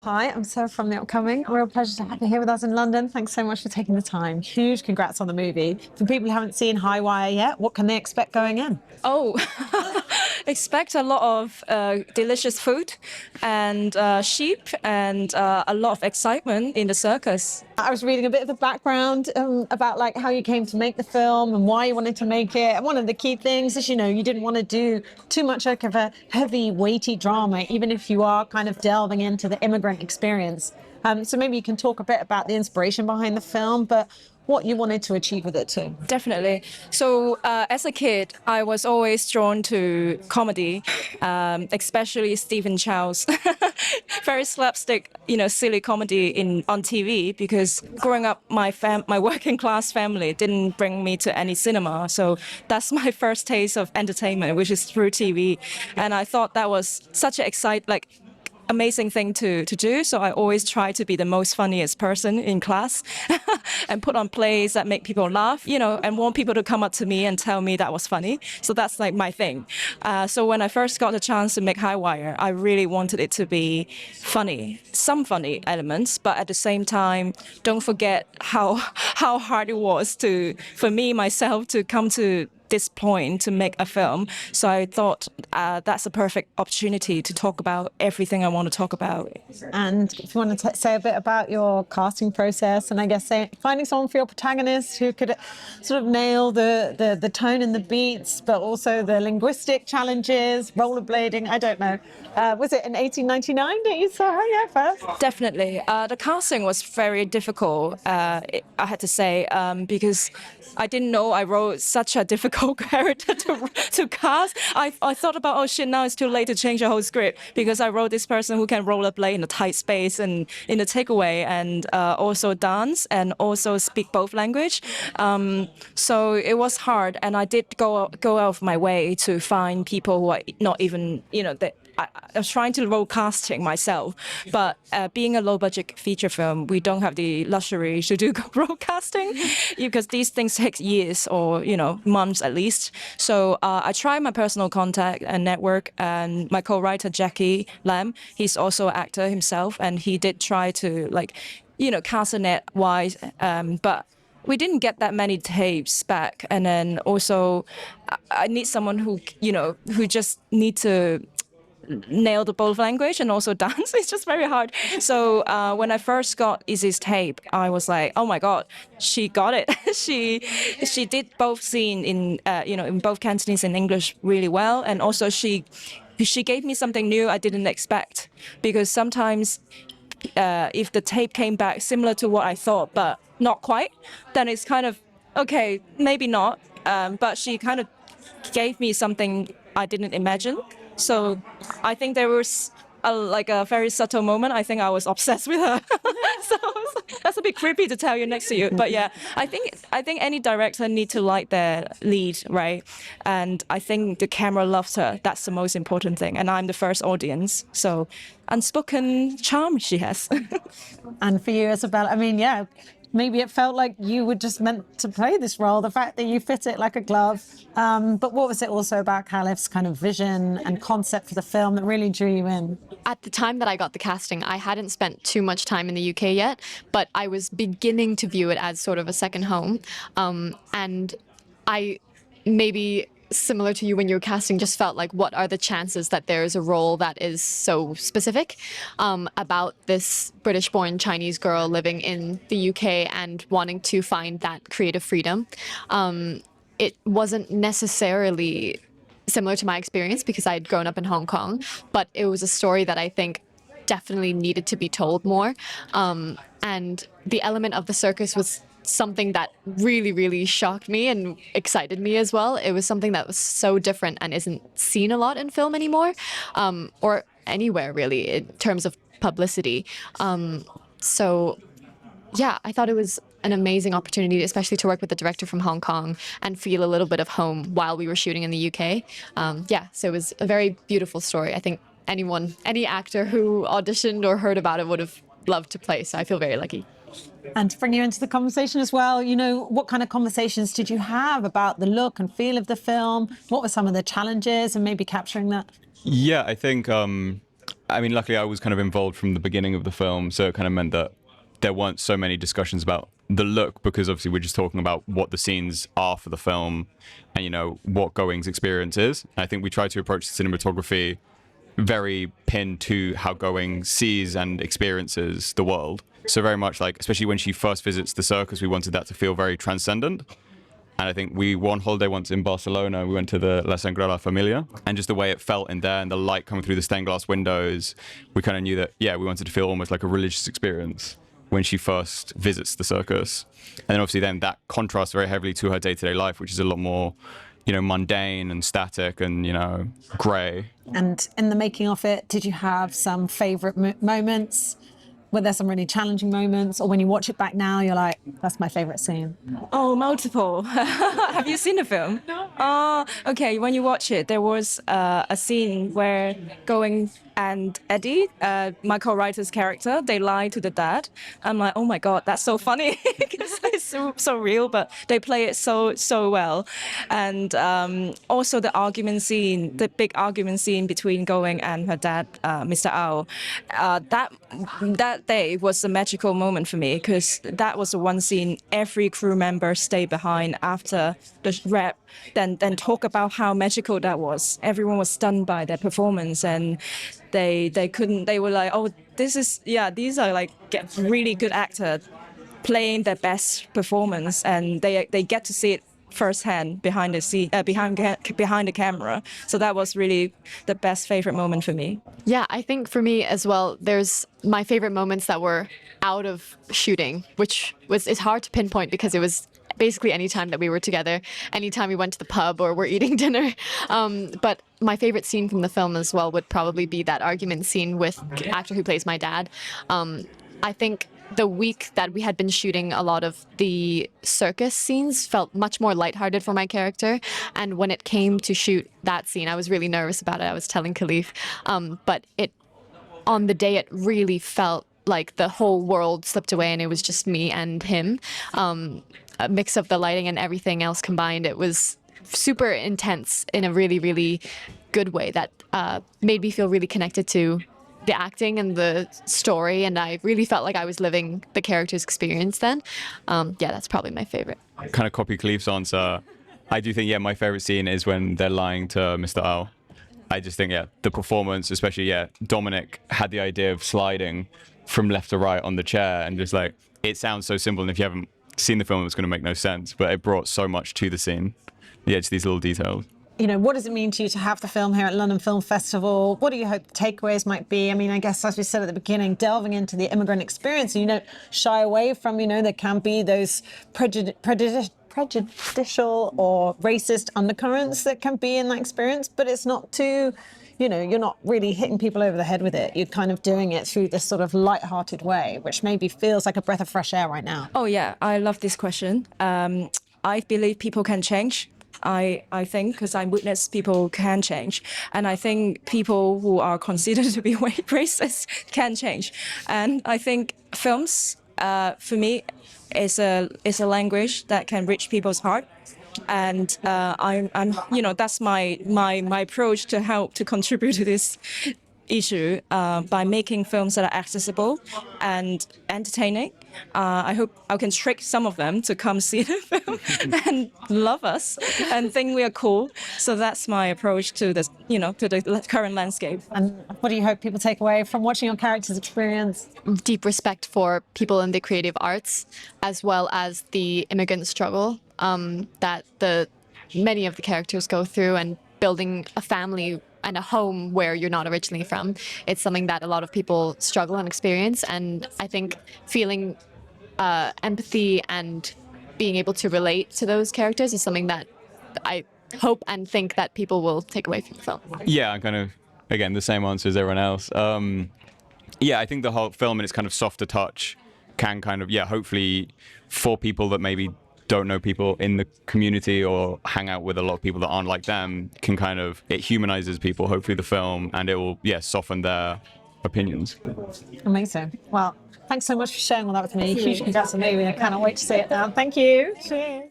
Hi, I'm Sarah from The Upcoming. A real pleasure to have you here with us in London. Thanks so much for taking the time. Huge congrats on the movie. For people who haven't seen Highwire yet, what can they expect going in? Oh, expect a lot of delicious food and sheep and a lot of excitement in the circus. I was reading a bit of the background about like how you came to make the film and why you wanted to make it. And one of the key things is, you didn't want to do too much like of a heavy, weighty drama, even if you are kind of delving into the immigrant experience. So maybe you can talk a bit about the inspiration behind the film, but what you wanted to achieve with it too. Definitely. So as a kid, I was always drawn to comedy, especially Stephen Chow's very slapstick, silly comedy on TV. Because growing up, my working class family didn't bring me to any cinema, so that's my first taste of entertainment, which is through TV. And I thought that was such an amazing thing to do. So I always try to be the most funniest person in class and put on plays that make people laugh, and want people to come up to me and tell me that was funny. So that's like my thing. So when I first got the chance to make Highwire, I really wanted it to be funny, some funny elements, but at the same time, don't forget how hard it was for me myself to come to this point to make a film. So I thought that's a perfect opportunity to talk about everything I want to talk about. And if you want to say a bit about your casting process, and I guess finding someone for your protagonist who could sort of nail the tone and the beats, but also the linguistic challenges, rollerblading, I don't know. Was it in 1899 that you saw her? Yeah, first? Definitely. The casting was very difficult, I had to say, because I didn't know I wrote such a difficult character to cast. I thought about, oh shit, now it's too late to change the whole script, because I wrote this person who can rollerblade in a tight space and in the takeaway, and also dance and also speak both language. So it was hard, and I did go out of my way to find people who are not even, I was trying to role casting myself, but being a low budget feature film, we don't have the luxury to do role casting because these things take years or months at least. So I tried my personal contact and network, and my co-writer Jackie Lam, he's also an actor himself, and he did try to cast a net wise, but we didn't get that many tapes back. And then also I need someone who just need to nail the both language and also dance. It's just very hard. So when I first got Izzy's tape, I was like, oh my God, she got it. she did both scene in both Cantonese and English really well. And also she gave me something new I didn't expect, because sometimes if the tape came back similar to what I thought, but not quite, then it's kind of, okay, maybe not. But she kind of gave me something I didn't imagine. So I think there was a very subtle moment. I think I was obsessed with her. So that's a bit creepy to tell you next to you. But yeah, I think any director need to like their lead, right? And I think the camera loves her. That's the most important thing. And I'm the first audience. So unspoken charm she has. And for you, Isabella, I mean, yeah, maybe it felt like you were just meant to play this role, the fact that you fit it like a glove. But what was it also about Calif's kind of vision and concept for the film that really drew you in? At the time that I got the casting, I hadn't spent too much time in the UK yet, but I was beginning to view it as sort of a second home. And I maybe similar to you when you were casting, just felt like, what are the chances that there is a role that is so specific about this British-born Chinese girl living in the UK and wanting to find that creative freedom. It wasn't necessarily similar to my experience because I had grown up in Hong Kong, but it was a story that I think definitely needed to be told more. And the element of the circus was something that really, really shocked me and excited me as well. It was something that was so different and isn't seen a lot in film anymore, or anywhere really in terms of publicity. So yeah, I thought it was an amazing opportunity, especially to work with the director from Hong Kong and feel a little bit of home while we were shooting in the UK. Yeah, so it was a very beautiful story. I think any actor who auditioned or heard about it would have loved to play, so I feel very lucky. And to bring you into the conversation as well, what kind of conversations did you have about the look and feel of the film? What were some of the challenges and maybe capturing that? Yeah, I think I mean, luckily I was kind of involved from the beginning of the film, so it kind of meant that there weren't so many discussions about the look, because obviously we're just talking about what the scenes are for the film and, you know, what Going's experience is. And I think we try to approach the cinematography very pinned to how Going sees and experiences the world. So very much like, especially when she first visits the circus, we wanted that to feel very transcendent. And I think we were on holiday once in Barcelona. We went to the La Sagrada Familia, and just the way it felt in there and the light coming through the stained glass windows, we kind of knew that, yeah, we wanted to feel almost like a religious experience when she first visits the circus. And then obviously then that contrasts very heavily to her day-to-day life, which is a lot more, you know, mundane and static and, you know, grey. And in the making of it, did you have some favourite moments? Were there some really challenging moments? Or when you watch it back now, you're like, that's my favourite scene? Oh, multiple. Have you seen the film? No. Okay, when you watch it, there was a scene where Going and Eddie, Michael Writer's character, they lie to the dad. I'm like, oh my God, that's so funny. It's so real, but they play it so well. And also the argument scene, the big argument scene between Going and her dad, Mr. Ao. That day was a magical moment for me, because that was the one scene every crew member stayed behind after the rap, then talk about how magical that was. Everyone was stunned by their performance, and they were like, oh, these are like really good actors playing their best performance, and they get to see it firsthand behind the camera. So that was really the best favorite moment for me. Yeah, I think for me as well, there's my favorite moments that were out of shooting, it's hard to pinpoint because it was basically any time that we were together, anytime we went to the pub or were eating dinner. But my favorite scene from the film as well would probably be that argument scene with the actor who plays my dad. I think the week that we had been shooting a lot of the circus scenes felt much more lighthearted for my character. And when it came to shoot that scene, I was really nervous about it. I was telling Calif. But on the day, it really felt like the whole world slipped away and it was just me and him. A mix of the lighting and everything else combined, it was super intense in a really, really good way that made me feel really connected to the acting and the story, and I really felt like I was living the character's experience then. Yeah, that's probably my favorite. Kind of copy Calif's answer. I do think, yeah, my favorite scene is when they're lying to Mr. Ao. I just think, yeah, the performance, especially, yeah, Dominic had the idea of sliding from left to right on the chair, and just like, it sounds so simple, and if you haven't seen the film, it's going to make no sense, but it brought so much to the scene. Yeah, just these little details. You know, what does it mean to you to have the film here at London Film Festival? What do you hope the takeaways might be? I mean, I guess, as we said at the beginning, delving into the immigrant experience, you don't shy away from, you know, there can be those prejudicial or racist undercurrents that can be in that experience, but it's not too, you know, you're not really hitting people over the head with it. You're kind of doing it through this sort of light-hearted way, which maybe feels like a breath of fresh air right now. Oh, yeah, I love this question. I believe people can change. I think, because I witness people can change. And I think people who are considered to be racist can change. And I think films, for me, is a language that can reach people's heart. And I'm you know, that's my approach to help to contribute to this issue by making films that are accessible and entertaining. I hope I can trick some of them to come see the film and love us and think we are cool. So that's my approach to this, you know, to the current landscape. And what do you hope people take away from watching your character's experience? Deep respect for people in the creative arts, as well as the immigrant struggle that many of the characters go through, and building a family and a home where you're not originally from. It's something that a lot of people struggle and experience, and I think feeling empathy and being able to relate to those characters is something that I hope and think that people will take away from the film. Yeah, I'm kind of, again, the same answer as everyone else. Yeah, I think the whole film and its kind of softer touch can kind of, yeah, hopefully for people that maybe don't know people in the community or hang out with a lot of people that aren't like them, can kind of, it humanizes people, hopefully the film, and it will, yeah, soften their opinions. Amazing. Well, thanks so much for sharing all that with me. Huge congrats on the movie. I cannot wait to see it now. Thank you. Cheers.